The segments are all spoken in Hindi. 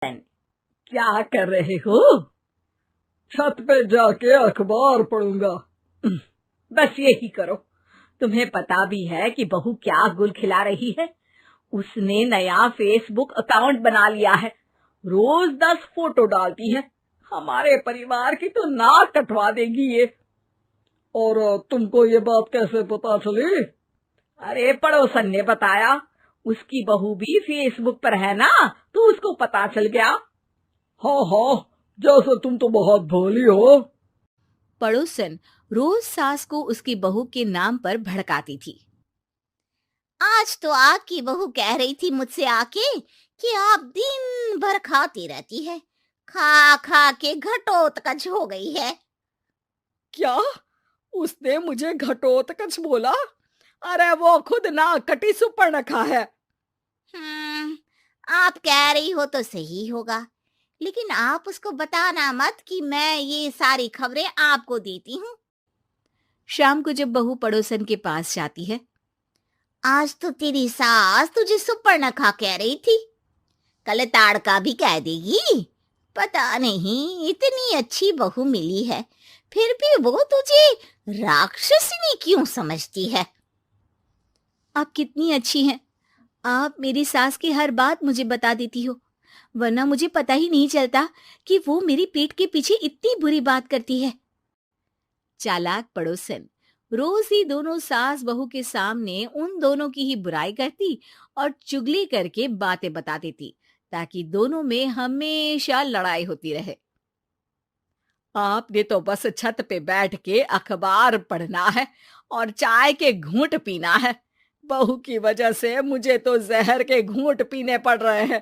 क्या कर रहे हो? छत पे जाके अखबार पढ़ूंगा। बस यही करो। तुम्हें पता भी है कि बहू क्या गुल खिला रही है? उसने नया फेसबुक अकाउंट बना लिया है। रोज 10 फोटो डालती है। हमारे परिवार की तो नाक कटवा देगी ये। और तुमको ये बात कैसे पता चली? अरे पड़ोसन ने बताया। उसकी बहू भी फेसबुक पर है ना, तो उसको पता चल गया। हाँ हाँ, जैसे तुम तो बहुत भोली हो। पड़ोसन रोज सास को उसकी बहू के नाम पर भड़काती थी। आज तो आपकी बहू कह रही थी मुझसे आके कि आप दिन भर खाती रहती है, खा खा के घटोत्कच हो गई है। क्या? उसने मुझे घटोत्कच बोला? अरे वो खुद ना कटी सुपर्णखा है। आप कह रही हो तो सही होगा, लेकिन आप उसको बताना मत कि मैं ये सारी खबरें आपको देती हूँ। शाम को जब बहू पड़ोसन के पास जाती है, आज तो तेरी सास तुझे सुपर्णखा कह रही थी, कल ताड़का भी कह देगी। पता नहीं इतनी अच्छी बहू मिली है, फिर भी वो तुझे राक्षसनी क्यों समझती है? आप कितनी अच्छी हैं। आप मेरी सास की हर बात मुझे बता देती हो, वरना मुझे पता ही नहीं चलता कि वो मेरी पीठ के पीछे इतनी बुरी बात करती है। चालाक पड़ोसन रोज ही दोनों सास बहू के सामने उन दोनों की ही बुराई करती और चुगली करके बातें बता देती, ताकि दोनों में हमेशा लड़ाई होती रहे। आपने तो बस छत पे बैठ के अखबार पढ़ना है और चाय के घूंट पीना है। बहू की वजह से मुझे तो जहर के घूंट पीने पड़ रहे हैं।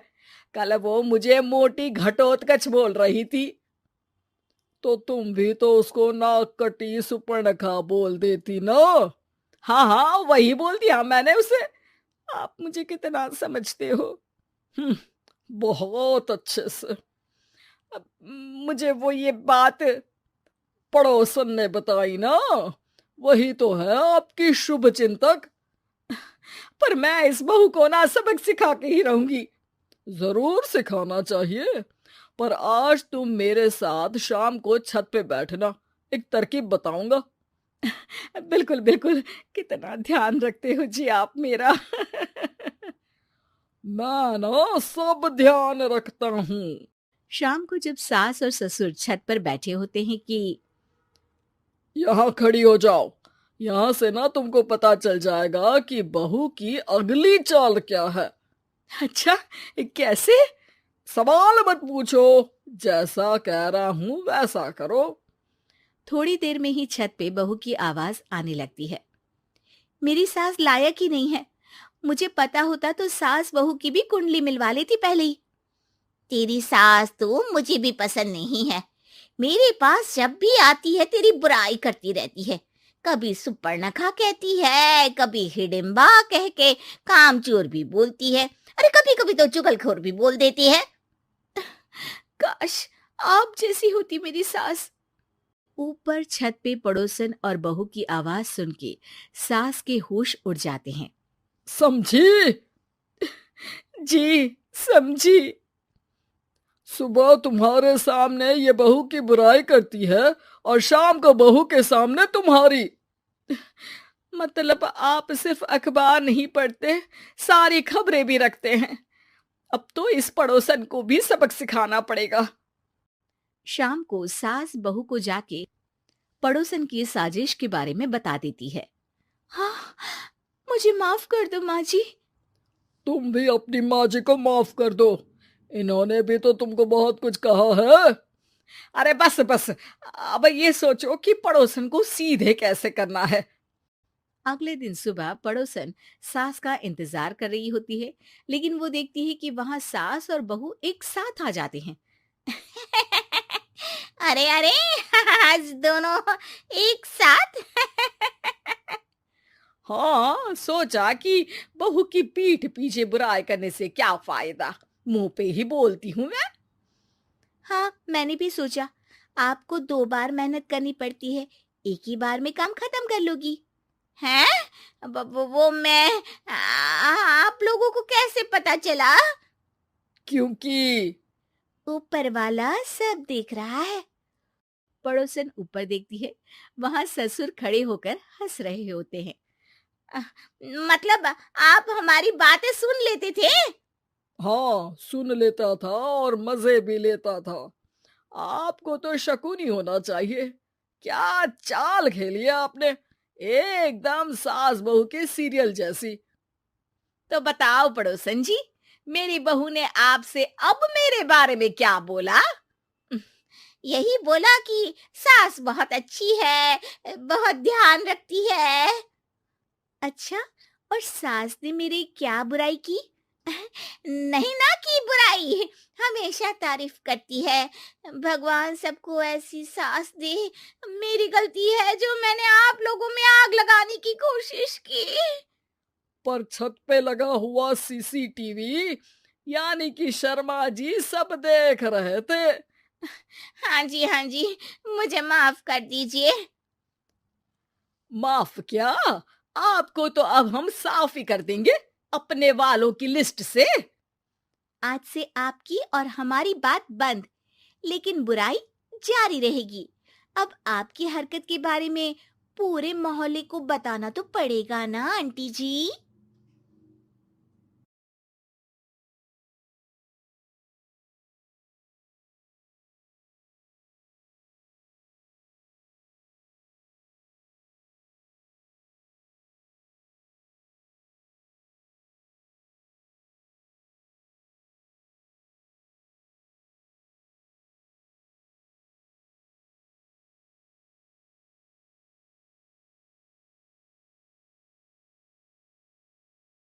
कल वो मुझे मोटी घटोत्कच बोल रही थी। तो तुम भी तो उसको नाक कटी सुपर्णखा बोल देती ना। हाँ हाँ, वही बोल दिया मैंने उसे। आप मुझे कितना समझते हो? बहुत अच्छे से। अब मुझे वो ये बात पड़ोसन ने बताई ना, वही तो है आपकी शुभ चिंतक। पर मैं इस बहू को ना सबक सिखा के ही रहूंगी। जरूर सिखाना चाहिए, पर आज तुम मेरे साथ शाम को छत पे बैठना, एक तरकीब बताऊंगा। बिल्कुल बिल्कुल, कितना ध्यान रखते हो जी आप मेरा। मैं ना सब ध्यान रखता हूँ। शाम को जब सास और ससुर छत पर बैठे होते हैं कि यहाँ खड़ी हो जाओ, यहाँ से ना तुमको पता चल जाएगा कि बहू की अगली चाल क्या है। अच्छा, कैसे? सवाल मत पूछो, जैसा कह रहा हूं वैसा करो। थोड़ी देर में ही छत पे बहू की आवाज आने लगती है। मेरी सास लायक ही नहीं है। मुझे पता होता तो सास बहू की भी कुंडली मिलवा लेती पहले ही। तेरी सास तो मुझे भी पसंद नहीं है। मेरे पास जब भी आती है तेरी बुराई करती रहती है। कभी सुपर्णखा कहती है, कभी हिडिंबा कह के कामचोर भी बोलती है, अरे कभी कभी तो चुगलखोर भी बोल देती है। काश आप जैसी होती मेरी सास। ऊपर छत पे पड़ोसन और बहू की आवाज सुन के सास के होश उड़ जाते हैं। समझी? जी समझी। सुबह तुम्हारे सामने ये बहू की बुराई करती है और शाम को बहू के सामने तुम्हारी। मतलब आप सिर्फ अखबार नहीं पढ़ते, सारी खबरें भी रखते हैं। अब तो इस पड़ोसन को भी सबक सिखाना पड़ेगा। शाम को सास बहू को जाके पड़ोसन की साजिश के बारे में बता देती है। हाँ, मुझे माफ कर दो माँ जी। तुम भी अपनी माँ जी को माफ कर दो, इन्होंने भी तो तुमको बहुत कुछ कहा है। अरे बस बस, अब ये सोचो कि पड़ोसन को सीधे कैसे करना है। अगले दिन सुबह पड़ोसन सास का इंतजार कर रही होती है, लेकिन वो देखती है कि वहां सास और बहू एक साथ आ जाते हैं। अरे अरे, आज दोनों एक साथ। हाँ, सोचा कि बहू की पीठ पीछे बुराई करने से क्या फायदा, मुंह पे ही बोलती हूँ मैं। हाँ, मैंने भी सोचा आपको 2 बार मेहनत करनी पड़ती है, एक ही बार में काम खत्म कर लोगी। हैं? वो मैं आप लोगों को कैसे पता चला? क्योंकि ऊपर वाला सब देख रहा है। पड़ोसन ऊपर देखती है, वहां ससुर खड़े होकर हंस रहे होते हैं। मतलब आप हमारी बातें सुन लेते थे? हाँ, सुन लेता था और मजे भी लेता था। आपको तो शकुनी होना चाहिए। क्या चाल खेली है आपने, एकदम सास बहू के सीरियल जैसी। तो बताओ पड़ोसन जी, मेरी बहू ने आपसे अब मेरे बारे में क्या बोला? यही बोला कि सास बहुत अच्छी है, बहुत ध्यान रखती है। अच्छा, और सास ने मेरी क्या बुराई की? नहीं ना की बुराई, हमेशा तारीफ करती है। भगवान सबको ऐसी सास दे। मेरी गलती है जो मैंने आप लोगों में आग लगाने की कोशिश की। पर छत पे लगा हुआ सीसीटीवी यानी कि शर्मा जी सब देख रहे थे। हाँ जी, हाँ जी, मुझे माफ कर दीजिए। माफ क्या, आपको तो अब हम साफ ही कर देंगे अपने वालों की लिस्ट से। आज से आपकी और हमारी बात बंद, लेकिन बुराई जारी रहेगी। अब आपकी हरकत के बारे में पूरे मोहल्ले को बताना तो पड़ेगा ना आंटी जी।